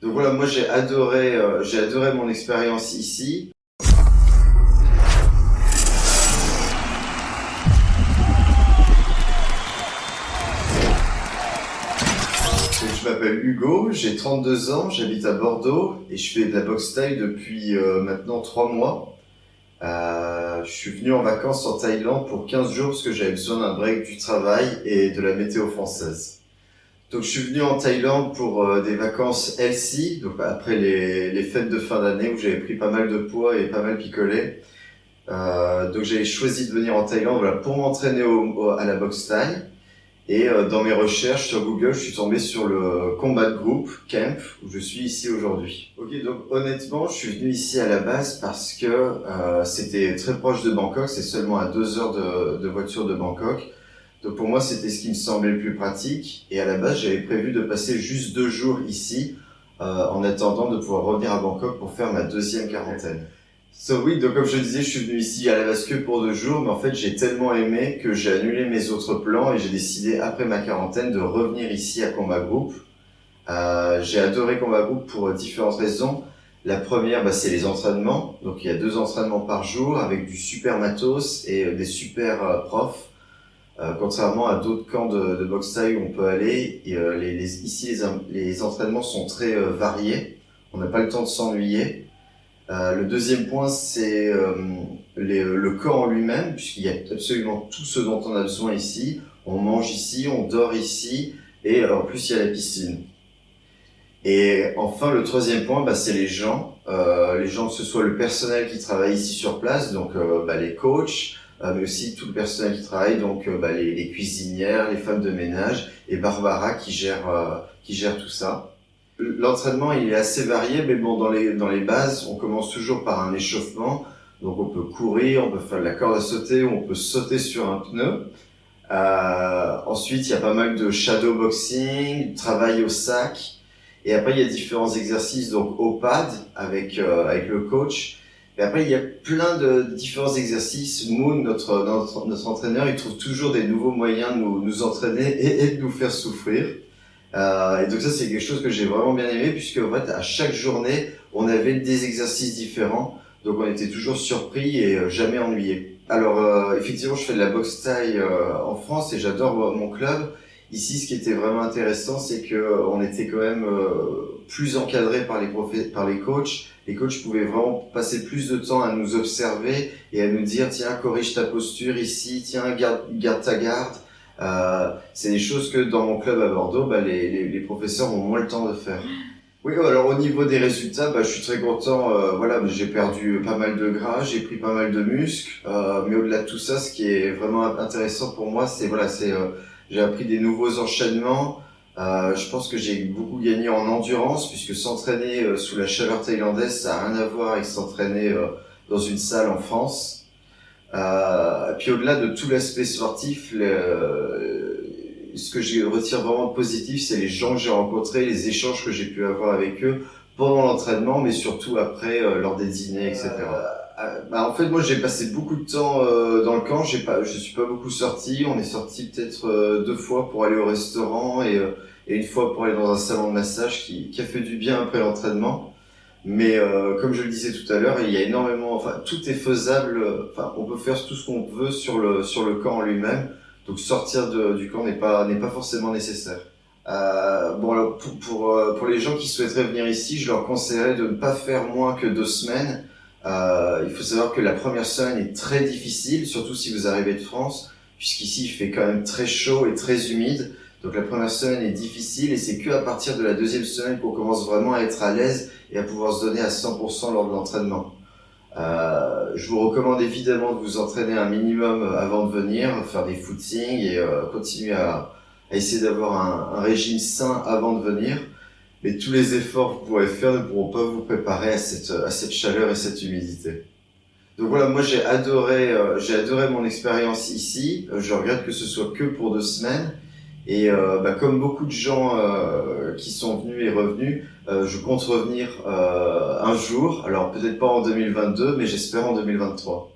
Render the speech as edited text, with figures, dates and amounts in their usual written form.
Donc voilà, moi j'ai adoré mon expérience ici. Je m'appelle Hugo, j'ai 32 ans, j'habite à Bordeaux et je fais de la boxe thaï depuis maintenant 3 mois. Je suis venu en vacances en Thaïlande pour 15 jours parce que j'avais besoin d'un break du travail et de la météo française. Donc je suis venu en Thaïlande pour des vacances healthy, donc après les fêtes de fin d'année où j'avais pris pas mal de poids et pas mal picolé. Donc j'avais choisi de venir en Thaïlande voilà, pour m'entraîner à la boxe thaï. Et dans mes recherches sur Google, je suis tombé sur le Combat Group Camp où je suis ici aujourd'hui. Ok, donc honnêtement, je suis venu ici à la base parce que c'était très proche de Bangkok, c'est seulement à 2 heures de voiture de Bangkok. Donc pour moi, c'était ce qui me semblait le plus pratique. Et à la base, j'avais prévu de passer juste 2 jours ici en attendant de pouvoir revenir à Bangkok pour faire ma deuxième quarantaine. Oui, donc comme je disais, je suis venu ici à la base que pour 2 jours, mais en fait j'ai tellement aimé que j'ai annulé mes autres plans et j'ai décidé après ma quarantaine de revenir ici à Combat Group. J'ai adoré Combat Group pour différentes raisons. La première, c'est les entraînements. Donc il y a 2 entraînements par jour avec du super matos et des super profs. Contrairement à d'autres camps de boxe thaï où on peut aller, et, ici les entraînements sont très variés. On n'a pas le temps de s'ennuyer. Le deuxième point, c'est le camp en lui-même, puisqu'il y a absolument tout ce dont on a besoin ici. On mange ici, on dort ici, et en plus il y a la piscine. Et enfin, le troisième point, c'est les gens. Les gens, que ce soit le personnel qui travaille ici sur place, donc les coachs, mais aussi tout le personnel qui travaille, donc les cuisinières, les femmes de ménage, et Barbara qui gère tout ça. L'entraînement, il est assez varié, mais bon, dans les bases, on commence toujours par un échauffement. Donc, on peut courir, on peut faire de la corde à sauter, ou on peut sauter sur un pneu. Ensuite, il y a pas mal de shadow boxing, travail au sac. Et après, il y a différents exercices, donc au pad, avec le coach. Et après, il y a plein de différents exercices. Moon, notre entraîneur, il trouve toujours des nouveaux moyens de nous entraîner et de nous faire souffrir. Et donc ça, c'est quelque chose que j'ai vraiment bien aimé, puisque en fait, à chaque journée, on avait des exercices différents. Donc on était toujours surpris et jamais ennuyé. Alors effectivement, je fais de la boxe thaï en France et j'adore mon club. Ici, ce qui était vraiment intéressant, c'est que on était quand même plus encadré par les coachs. Les coachs pouvaient vraiment passer plus de temps à nous observer et à nous dire tiens, corrige ta posture ici, tiens, garde ta garde. C'est des choses que dans mon club à Bordeaux, les professeurs ont moins le temps de faire. Oui, alors au niveau des résultats, je suis très content. J'ai perdu pas mal de gras, j'ai pris pas mal de muscles, mais au-delà de tout ça, ce qui est vraiment intéressant pour moi, j'ai appris des nouveaux enchaînements. Je pense que j'ai beaucoup gagné en endurance, puisque s'entraîner sous la chaleur thaïlandaise, ça a rien à voir avec s'entraîner dans une salle en France. Puis au-delà de tout l'aspect sportif, ce que je retire vraiment de positif, c'est les gens que j'ai rencontrés, les échanges que j'ai pu avoir avec eux pendant l'entraînement, mais surtout après, lors des dîners, etc. En fait, moi, j'ai passé beaucoup de temps dans le camp. Je suis pas beaucoup sorti. On est sorti peut-être 2 fois pour aller au restaurant et 1 fois pour aller dans un salon de massage qui a fait du bien après l'entraînement. Mais comme je le disais tout à l'heure, il y a énormément, tout est faisable. On peut faire tout ce qu'on veut sur le camp en lui-même. Donc sortir du camp n'est pas forcément nécessaire. Alors pour les gens qui souhaiteraient venir ici, je leur conseillerais de ne pas faire moins que 2 semaines. Il faut savoir que la première semaine est très difficile, surtout si vous arrivez de France, puisqu'ici il fait quand même très chaud et très humide. Donc la première semaine est difficile et c'est que à partir de la deuxième semaine qu'on commence vraiment à être à l'aise et à pouvoir se donner à 100% lors de l'entraînement. Je vous recommande évidemment de vous entraîner un minimum avant de venir, faire des footings et continuer à essayer d'avoir un régime sain avant de venir. Mais tous les efforts que vous pourrez faire ne pourront pas vous préparer à cette chaleur et cette humidité. Donc voilà, moi j'ai adoré mon expérience ici. Je regrette que ce soit que pour 2 semaines. Et comme beaucoup de gens qui sont venus et revenus, je compte revenir un jour. Alors peut-être pas en 2022, mais j'espère en 2023.